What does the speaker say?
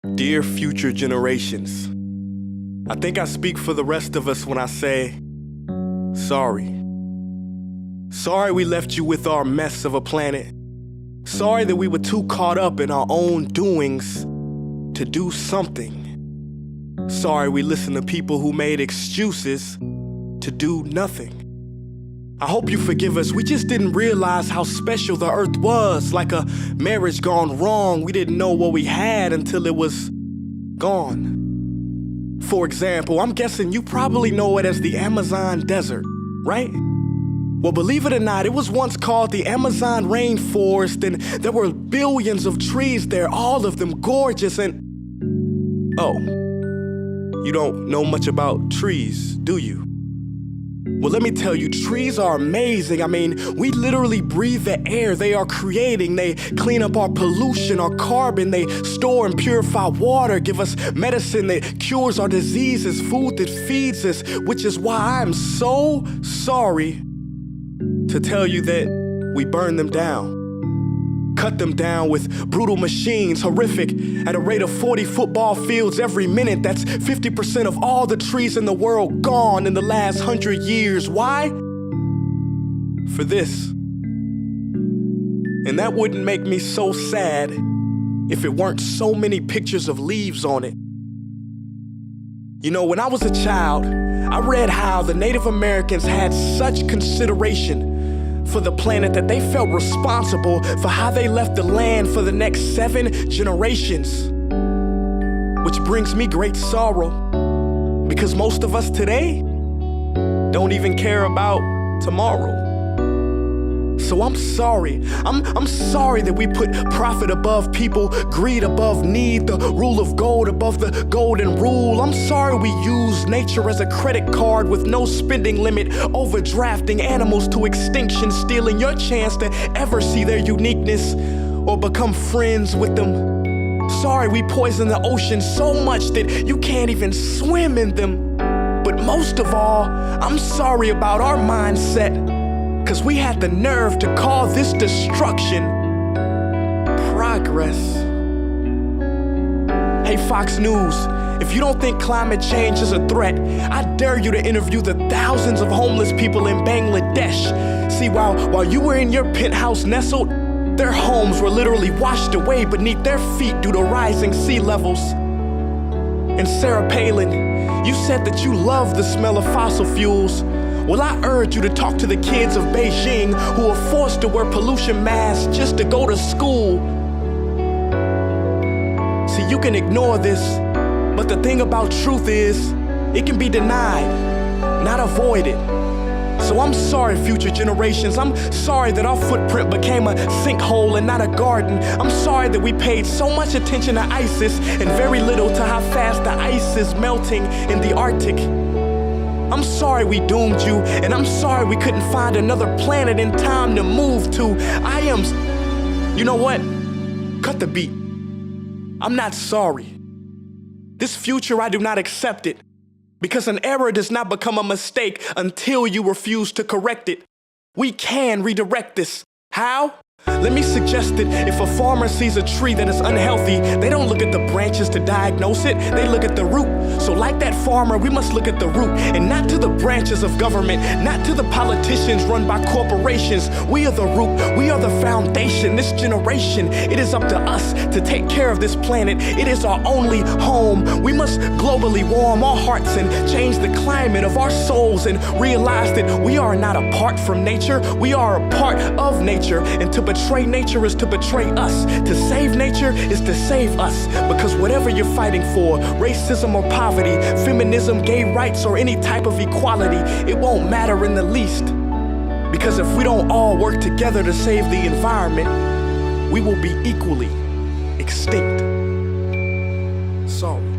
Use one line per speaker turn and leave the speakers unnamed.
Dear future generations, I think I speak for the rest of us when I say, sorry. Sorry we left you with our mess of a planet. Sorry that we were too caught up in our own doings to do something. Sorry we listened to people who made excuses to do nothing. I hope you forgive us. We just didn't realize how special the earth was. Like a marriage gone wrong, we didn't know what we had until it was gone. For example, I'm guessing you probably know it as the Amazon desert, right? Well, believe it or not, it was once called the Amazon rainforest, and there were billions of trees there, all of them gorgeous, and... Oh, you don't know much about trees, do you? Well, let me tell you, trees are amazing. I mean, we literally breathe the air they are creating. They clean up our pollution, our carbon. They store and purify water, give us medicine that cures our diseases, food that feeds us, which is why I'm so sorry to tell you that we burn them down. Cut them down with brutal machines, horrific, at a rate of 40 football fields every minute. That's 50% of all the trees in the world gone in the last 100 years. Why? For this. And that wouldn't make me so sad if it weren't so many pictures of leaves on it. You know, when I was a child, I read how the Native Americans had such consideration for the planet that they felt responsible for how they left the land for the next 7 generations. Which brings me great sorrow, because most of us today don't even care about tomorrow. So I'm sorry. I'm sorry that we put profit above people, greed above need, the rule of gold above the golden rule. I'm sorry we use nature as a credit card with no spending limit, overdrafting animals to extinction, stealing your chance to ever see their uniqueness or become friends with them. Sorry we poison the ocean so much that you can't even swim in them. But most of all, I'm sorry about our mindset, 'cause we had the nerve to call this destruction progress. Hey Fox News, if you don't think climate change is a threat, I dare you to interview the thousands of homeless people in Bangladesh. See, while you were in your penthouse nestled, their homes were literally washed away beneath their feet due to rising sea levels. And Sarah Palin, you said that you love the smell of fossil fuels. Well, I urge you to talk to the kids of Beijing who are forced to wear pollution masks just to go to school. See, you can ignore this, but the thing about truth is, it can be denied, not avoided. So I'm sorry, future generations. I'm sorry that our footprint became a sinkhole and not a garden. I'm sorry that we paid so much attention to ISIS and very little to how fast the ice is melting in the Arctic. I'm sorry we doomed you, and I'm sorry we couldn't find another planet in time to move to. You know what? Cut the beat. I'm not sorry. This future, I do not accept it, because an error does not become a mistake until you refuse to correct it. We can redirect this. How? Let me suggest that if a farmer sees a tree that is unhealthy, they don't look at the branches to diagnose it, they look at the root. So like that farmer, we must look at the root, and not to the branches of government, not to the politicians run by corporations. We are the root, we are the foundation. This generation, it is up to us to take care of this planet. It is our only home. We must globally warm our hearts and change the climate of our souls and realize that we are not apart from nature, we are a part of nature. And to betray nature is to betray us. To save nature is to save us. Because whatever you're fighting for, racism or poverty, feminism, gay rights, or any type of equality, it won't matter in the least. Because if we don't all work together to save the environment, we will be equally extinct. Sorry.